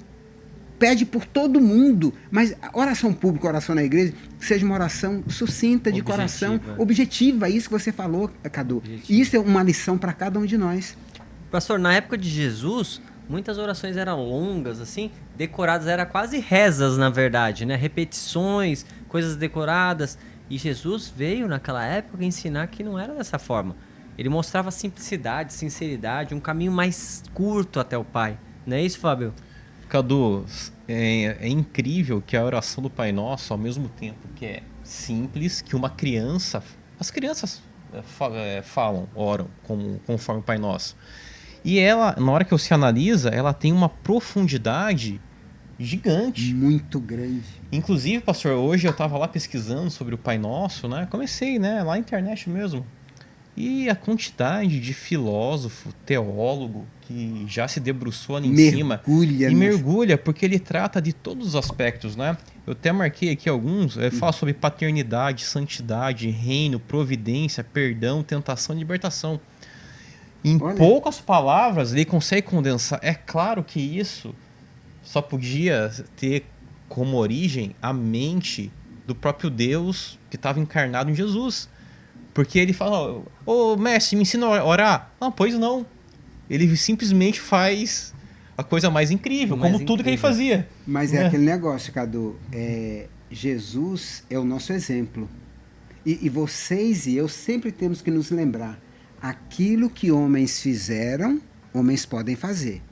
Pede por todo mundo. Mas a oração pública, a oração na igreja, seja uma oração sucinta, de coração, objetiva. Isso que você falou, Cadu. Objetiva. Isso é uma lição para cada um de nós. Pastor, na época de Jesus, muitas orações eram longas, assim, decoradas, eram quase rezas, na verdade, né? Repetições, coisas decoradas. E Jesus veio naquela época ensinar que não era dessa forma. Ele mostrava simplicidade, sinceridade, um caminho mais curto até o Pai. Não é isso, Fábio? Cadu, é incrível que a oração do Pai Nosso, ao mesmo tempo que é simples, que uma criança... As crianças falam, oram conforme o Pai Nosso. E ela, na hora que você analisa, ela tem uma profundidade gigante. Muito grande. Inclusive, pastor, hoje eu estava lá pesquisando sobre o Pai Nosso, né? Comecei, né? Lá na internet mesmo. E a quantidade de filósofo, teólogo, que já se debruçou ali em cima. Mergulha, porque ele trata de todos os aspectos, né? Eu até marquei aqui alguns. Fala sobre paternidade, santidade, reino, providência, perdão, tentação e libertação. Em poucas palavras, ele consegue condensar. É claro que isso só podia ter como origem a mente do próprio Deus que estava encarnado em Jesus. Porque ele fala, ô mestre, me ensina a orar. Não, pois não. Ele simplesmente faz a coisa mais incrível, como tudo que ele fazia. Mas é aquele negócio, Cadu. Jesus é o nosso exemplo. E vocês e eu sempre temos que nos lembrar. Aquilo que homens fizeram, homens podem fazer.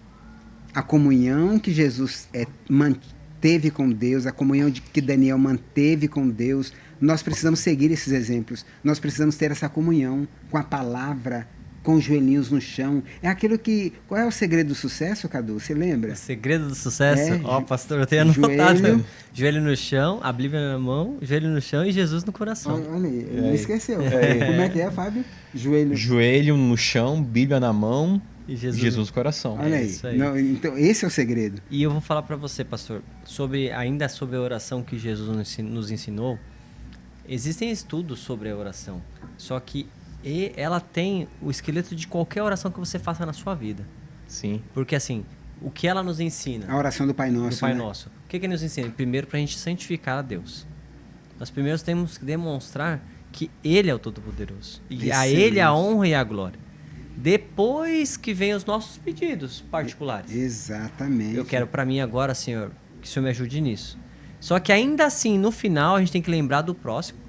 A comunhão que Jesus manteve com Deus, a comunhão que Daniel manteve com Deus, nós precisamos seguir esses exemplos. Nós precisamos ter essa comunhão com a palavra, com os joelhinhos no chão. É aquilo que... Qual é o segredo do sucesso, Cadu? Você lembra? O segredo do sucesso? Pastor, eu tenho anotado. Joelho no chão, a Bíblia na mão, joelho no chão e Jesus no coração. Olha aí, não esqueceu. Como é que é, Fábio? Joelho no chão, Bíblia na mão e Jesus no coração. Olha aí. Não, então, esse é o segredo. E eu vou falar para você, pastor, ainda sobre a oração que Jesus nos ensinou. Existem estudos sobre a oração, só que ela tem o esqueleto de qualquer oração que você faça na sua vida. Sim. Porque assim, o que ela nos ensina? A oração do Pai Nosso. Do Pai Nosso. O que nos ensina? Primeiro, para a gente santificar a Deus. Nós primeiro temos que demonstrar que Ele é o Todo-Poderoso. E a Ele a honra e a glória. Depois que vem os nossos pedidos particulares. Exatamente. Eu quero para mim agora, Senhor, que o Senhor me ajude nisso. Só que ainda assim, no final, a gente tem que lembrar do próximo.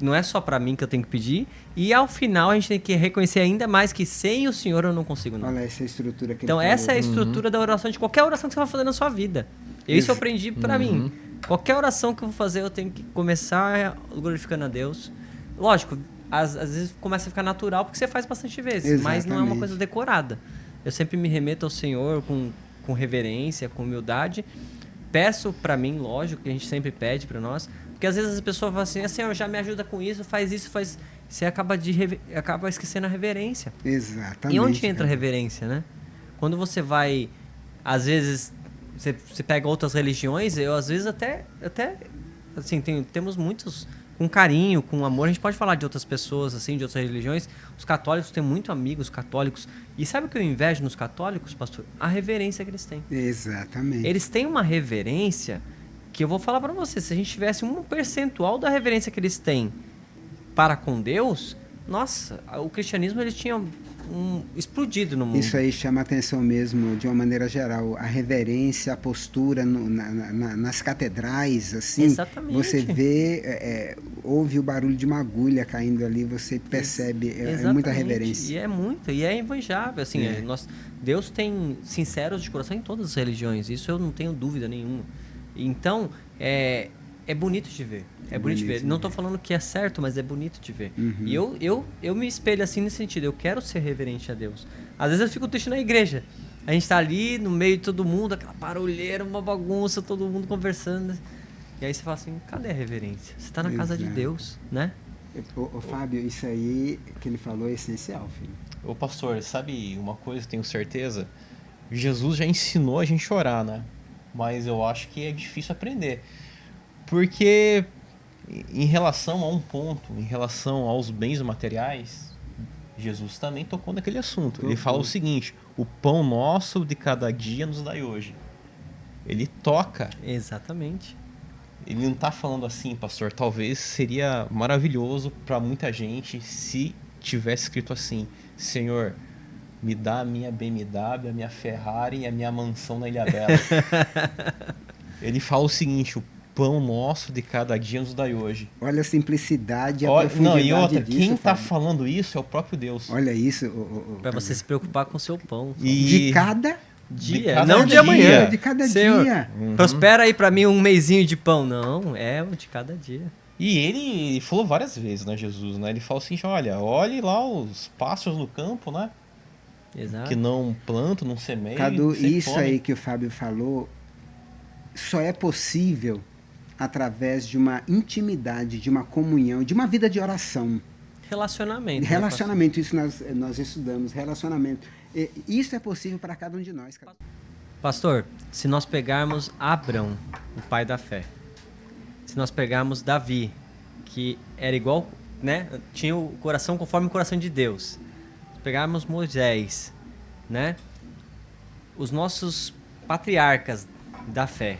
Não é só para mim que eu tenho que pedir. E ao final, a gente tem que reconhecer ainda mais que sem o Senhor eu não consigo nada. Olha essa estrutura que Então, ele falou. essa é a estrutura da oração, de qualquer oração que você vai fazer na sua vida. Isso eu aprendi para mim. Qualquer oração que eu vou fazer, eu tenho que começar glorificando a Deus. Lógico, às vezes começa a ficar natural, porque você faz bastante vezes. Exatamente. Mas não é uma coisa decorada. Eu sempre me remeto ao Senhor com reverência, com humildade. Peço para mim, lógico, que a gente sempre pede para nós. Porque às vezes as pessoas falam assim, Senhor, já me ajuda com isso, faz isso, faz... Você acaba esquecendo a reverência. Exatamente. E onde entra a reverência, né? Quando você vai, às vezes, você pega outras religiões, eu às vezes até assim, temos muitos, com carinho, com amor, a gente pode falar de outras pessoas, assim, de outras religiões. Os católicos têm muito amigos católicos. E sabe o que eu invejo nos católicos, pastor? A reverência que eles têm. Exatamente. Eles têm uma reverência que eu vou falar para você, se a gente tivesse um percentual da reverência que eles têm para com Deus, nossa, o cristianismo ele tinha explodido no mundo. Isso aí chama a atenção mesmo, de uma maneira geral. A reverência, a postura nas catedrais, assim. Exatamente. Você vê, ouve o barulho de uma agulha caindo ali, você percebe, é muita reverência. E é muito, e é evangelho, assim, Deus tem sinceros de coração em todas as religiões, isso eu não tenho dúvida nenhuma. Então, é bonito de ver. É bonito de ver. Não estou falando que é certo, mas é bonito de ver. Uhum. E eu me espelho assim nesse sentido. Eu quero ser reverente a Deus. Às vezes eu fico triste na igreja. A gente está ali no meio de todo mundo, aquela barulheira, uma bagunça, todo mundo conversando. E aí você fala assim, cadê a reverência? Você está na casa de Deus, né? Ô, Fábio, isso aí que ele falou é essencial, filho. Ô pastor, sabe uma coisa, tenho certeza? Jesus já ensinou a gente a orar, né? Mas eu acho que é difícil aprender. Porque em relação a um ponto, em relação aos bens materiais, Jesus também tocou naquele assunto. Ele fala o seguinte, o pão nosso de cada dia nos dai hoje. Ele toca. Exatamente. Ele não está falando assim, pastor, talvez seria maravilhoso para muita gente se tivesse escrito assim, Senhor, me dá a minha BMW, a minha Ferrari e a minha mansão na Ilha Bela. Ele fala o seguinte, o pão nosso de cada dia nos dai hoje. Olha a simplicidade e a profundidade e outra, disso, quem está Fábio. falando isso é o próprio Deus. Olha isso. Para você se preocupar com o seu pão. De cada dia, cada não de amanhã. De cada Senhor, dia. prospera aí para mim um mesinho de pão. Não, é o de cada dia. E ele falou várias vezes, né, Jesus, né? Ele falou assim, olhe lá os pássaros no campo, né? Exato. Que não plantam, não semeiam. Cadu, isso comem. aí que o Fábio falou só é possível através de uma intimidade, de uma comunhão, de uma vida de oração. Relacionamento. Relacionamento, isso nós estudamos, relacionamento. Isso é possível para cada um de nós. Cadu. Pastor, se nós pegarmos Abrão, o pai da fé, se nós pegarmos Davi, que era igual, né? Tinha o coração conforme o coração de Deus. Se pegarmos Moisés, né? Os nossos patriarcas da fé.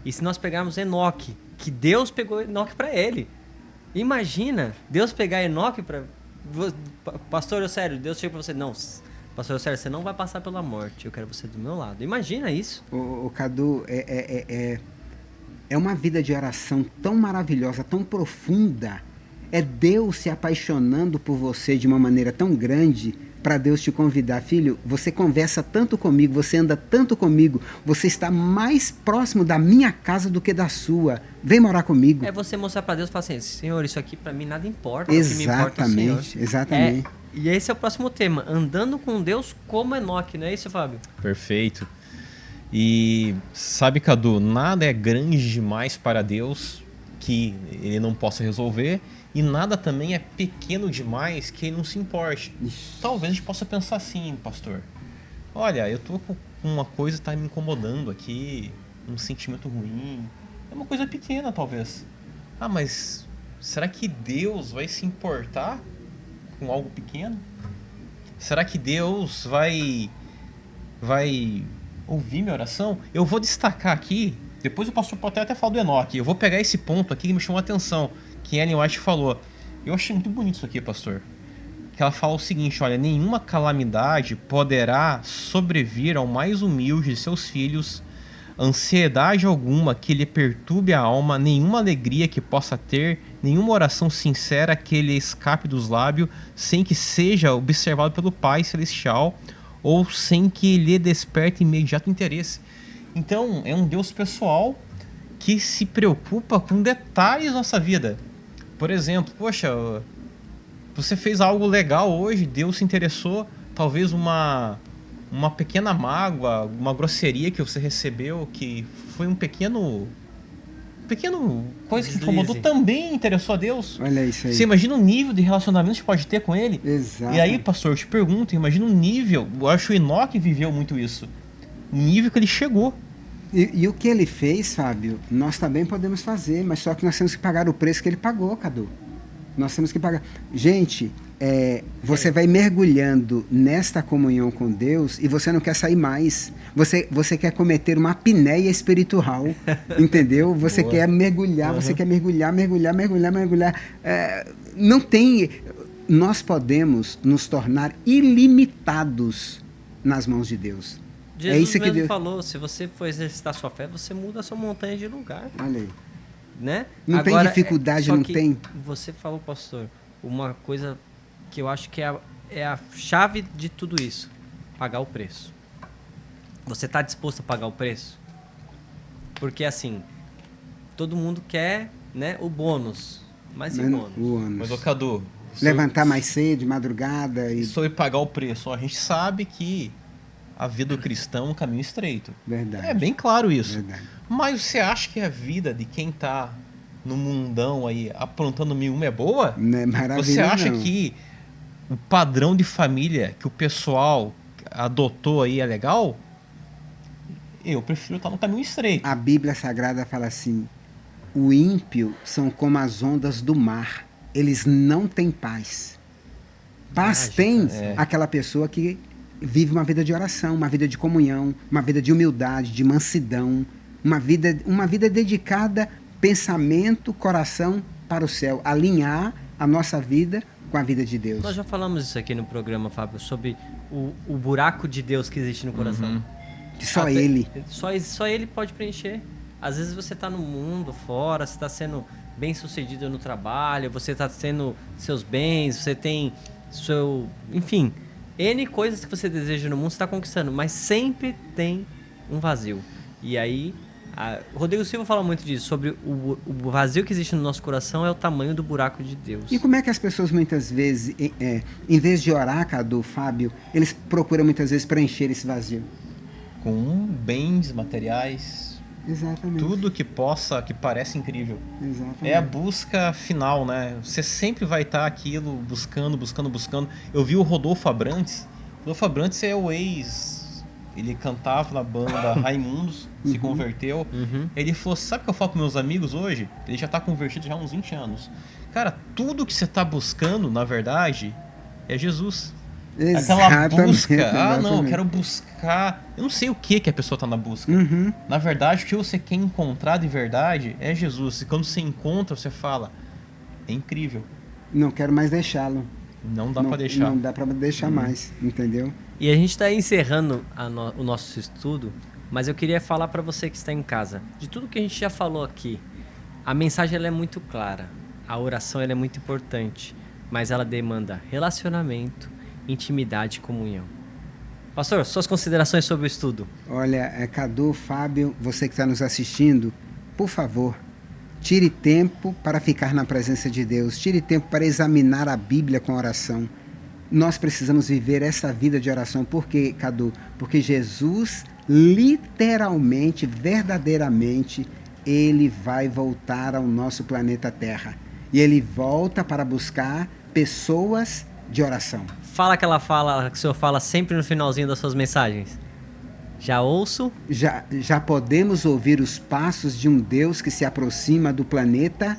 E se nós pegarmos Enoque, que Deus pegou Enoque para ele. Imagina Deus pegar Enoque para... Pastor, sério, Deus chega para você, não, pastor, sério, você não vai passar pela morte, eu quero você do meu lado. Imagina isso. O Cadu, é uma vida de oração tão maravilhosa, tão profunda. É Deus se apaixonando por você de uma maneira tão grande para Deus te convidar. Filho, você conversa tanto comigo, você anda tanto comigo, você está mais próximo da minha casa do que da sua. Vem morar comigo. É você mostrar para Deus e falar assim, Senhor, isso aqui para mim nada importa. Exatamente, exatamente. E esse é o próximo tema, andando com Deus como Enoque, não é isso, Fábio? Perfeito. E sabe, Cadu, nada é grande demais para Deus que ele não possa resolver, e nada também é pequeno demais que ele não se importe. Talvez a gente possa pensar assim, pastor. Olha, eu tô com uma coisa que tá me incomodando aqui, um sentimento ruim. É uma coisa pequena, talvez. Ah, mas será que Deus vai se importar com algo pequeno? Será que Deus vai ouvir minha oração? Eu vou destacar aqui, depois o pastor pode até falar do Enoque, eu vou pegar esse ponto aqui que me chamou a atenção, que Ellen White falou. Eu achei muito bonito isso aqui, pastor. Que ela fala o seguinte, olha, nenhuma calamidade poderá sobrevir ao mais humilde de seus filhos, ansiedade alguma que lhe perturbe a alma, nenhuma alegria que possa ter, nenhuma oração sincera que lhe escape dos lábios, sem que seja observado pelo Pai Celestial, ou sem que lhe desperte imediato interesse. Então, é um Deus pessoal que se preocupa com detalhes da nossa vida. Por exemplo, poxa, você fez algo legal hoje, Deus se interessou, talvez uma pequena mágoa, uma grosseria que você recebeu, que foi um pequeno coisa que te incomodou, também interessou a Deus. Olha isso aí. Você imagina o nível de relacionamento que pode ter com ele? Exato. E aí, pastor, eu te pergunto, imagina o nível, eu acho que o Enoque viveu muito isso, o nível que ele chegou. E o que ele fez, Fábio, nós também podemos fazer, mas só que nós temos que pagar o preço que ele pagou, Cadu. Nós temos que pagar. Gente, você vai mergulhando nesta comunhão com Deus e você não quer sair mais. Você quer cometer uma apneia espiritual, entendeu? Você quer mergulhar, você quer mergulhar. Não tem... Nós podemos nos tornar ilimitados nas mãos de Deus. Jesus é isso mesmo que Deus falou, se você for exercitar sua fé, você muda a sua montanha de lugar. Olha aí. Né? Não Agora, tem dificuldade, só não que tem. Você falou, pastor, uma coisa que eu acho que é a chave de tudo isso: pagar o preço. Você está disposto a pagar o preço? Porque assim, todo mundo quer, né, o bônus. Mas e bônus? O ônus. Mas, ô Cadu, levantar mais cedo, de madrugada. E sobre pagar o preço, a gente sabe que a vida do cristão é um caminho estreito. Verdade. É bem claro isso. Verdade. Mas você acha que a vida de quem tá no mundão aí aprontando 1001 é boa? Não é maravilha, você acha não. que o padrão de família que o pessoal adotou aí é legal? Eu prefiro estar no caminho estreito. A Bíblia Sagrada fala assim: o ímpio são como as ondas do mar. Eles não têm paz. Paz tem aquela pessoa que vive uma vida de oração, uma vida de comunhão, uma vida de humildade, de mansidão, uma vida dedicada, pensamento, coração para o céu, alinhar a nossa vida com a vida de Deus. Nós já falamos isso aqui no programa, Fábio, sobre o buraco de Deus que existe no coração. Que só Ele. Só Ele pode preencher. Às vezes você está no mundo, fora, você está sendo bem sucedido no trabalho, você está tendo seus bens, você tem seu... Enfim, N coisas que você deseja no mundo, você está conquistando, mas sempre tem um vazio. E aí, Rodrigo Silva fala muito disso, sobre o vazio que existe no nosso coração é o tamanho do buraco de Deus. E como é que as pessoas muitas vezes, em vez de orar, Cadu, Fábio, eles procuram muitas vezes preencher esse vazio? Com bens materiais, exatamente. Tudo que parece incrível. Exatamente. É a busca final, né? Você sempre vai estar aquilo buscando. Eu vi o Rodolfo Abrantes. O Rodolfo Abrantes é o ele cantava na banda Raimundos, se converteu. Ele falou, sabe o que eu falo com meus amigos hoje? Ele já está convertido já há uns 20 anos. Cara, tudo que você está buscando, na verdade, é Jesus. Aquela busca. Exatamente. Não, eu quero buscar. Eu não sei o que a pessoa está na busca. Uhum. Na verdade, o que você quer encontrar de verdade é Jesus. E quando você encontra, você fala: é incrível. Não quero mais deixá-lo. Não dá para deixar. Não dá para deixar mais, entendeu? E a gente está encerrando o nosso estudo, mas eu queria falar para você que está em casa, de tudo que a gente já falou aqui, a mensagem ela é muito clara, a oração ela é muito importante, mas ela demanda relacionamento, intimidade e comunhão. Pastor, suas considerações sobre o estudo? Olha, Cadu, Fábio, você que está nos assistindo, por favor, tire tempo para ficar na presença de Deus, tire tempo para examinar a Bíblia com oração. Nós precisamos viver essa vida de oração. Por quê, Cadu? Porque Jesus, literalmente, verdadeiramente, ele vai voltar ao nosso planeta Terra. E ele volta para buscar pessoas de oração. Fala aquela fala que o senhor fala sempre no finalzinho das suas mensagens. Já ouço. Já podemos ouvir os passos de um Deus que se aproxima do planeta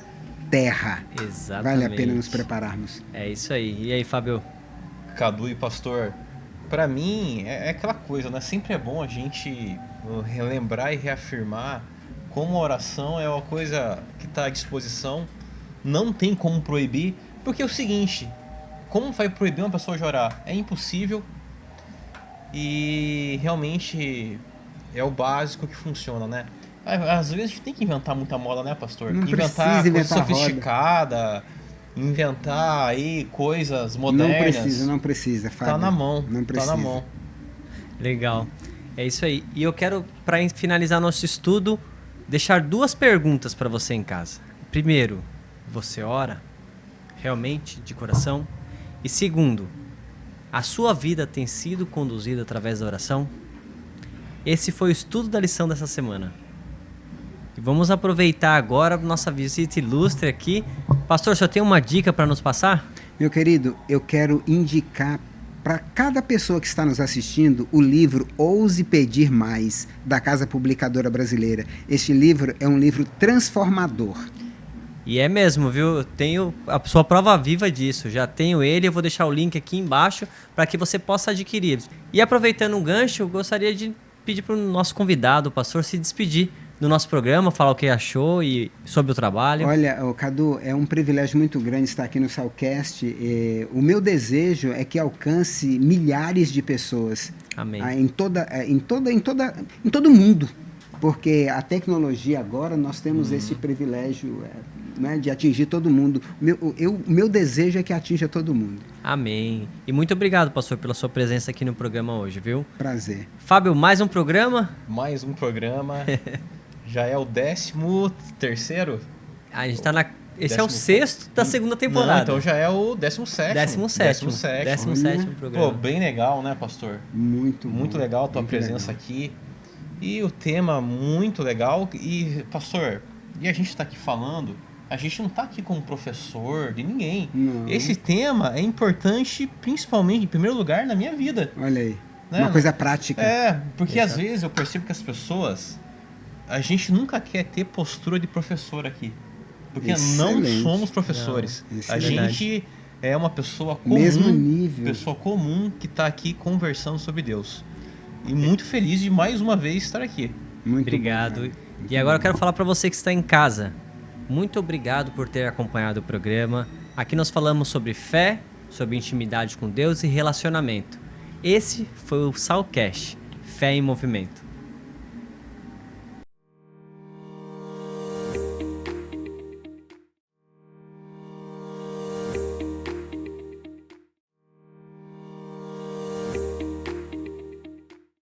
Terra. Exatamente. Vale a pena nos prepararmos. É isso aí. E aí, Fábio? Cadu e pastor, para mim é aquela coisa, né? Sempre é bom a gente relembrar e reafirmar como a oração é uma coisa que está à disposição, não tem como proibir, porque é o seguinte, como vai proibir uma pessoa de orar? É impossível e realmente é o básico que funciona, né? Às vezes a gente tem que inventar muita moda, né, pastor? Não Inventar coisa inventar sofisticada, inventar aí coisas modernas. Não precisa, Fábio. Tá na mão, Não precisa. tá na mão. Legal. É isso aí. E eu quero, para finalizar nosso estudo, deixar duas perguntas para você em casa. Primeiro, você ora realmente de coração? E segundo, a sua vida tem sido conduzida através da oração? Esse foi o estudo da lição dessa semana. E vamos aproveitar agora a nossa visita ilustre aqui. Pastor, o senhor tem uma dica para nos passar? Meu querido, eu quero indicar para cada pessoa que está nos assistindo o livro Ouse Pedir Mais, da Casa Publicadora Brasileira. Este livro é um livro transformador. E é mesmo, viu? Eu tenho a sua prova viva disso. Já tenho ele, eu vou deixar o link aqui embaixo para que você possa adquirir. E aproveitando o gancho, eu gostaria de pedir para o nosso convidado, o pastor, se despedir do nosso programa, falar o que achou e sobre o trabalho. Olha, Cadu, é um privilégio muito grande estar aqui no Salcast. O meu desejo é que alcance milhares de pessoas. Amém. Em todo o mundo. Porque a tecnologia agora, nós temos esse privilégio, né, de atingir todo mundo. O meu desejo é que atinja todo mundo. Amém. E muito obrigado, pastor, pela sua presença aqui no programa hoje, viu? Prazer. Fábio, mais um programa? Mais um programa. Já é o 13º? A gente tá na... Esse é o 6º da segunda temporada. Não, então já é o 17º. 17º programa. Pô, bem legal, né, pastor? Muito legal a tua presença aqui. E o tema muito legal. E, pastor, e a gente está aqui falando, a gente não está aqui como professor de ninguém. Não. Esse tema é importante, principalmente, em primeiro lugar, na minha vida. Olha aí, né? Uma coisa prática. Porque às vezes eu percebo que as pessoas, a gente nunca quer ter postura de professor aqui. Porque Excelente. não somos professores. Não, a gente é uma pessoa comum. Mesmo nível. Pessoa comum que está aqui conversando sobre Deus. E muito feliz de mais uma vez estar aqui. Muito obrigado. bom, E agora eu quero falar para você que está em casa. Muito obrigado por ter acompanhado o programa. Aqui nós falamos sobre fé, sobre intimidade com Deus e relacionamento. Esse foi o Salcast, Fé em Movimento.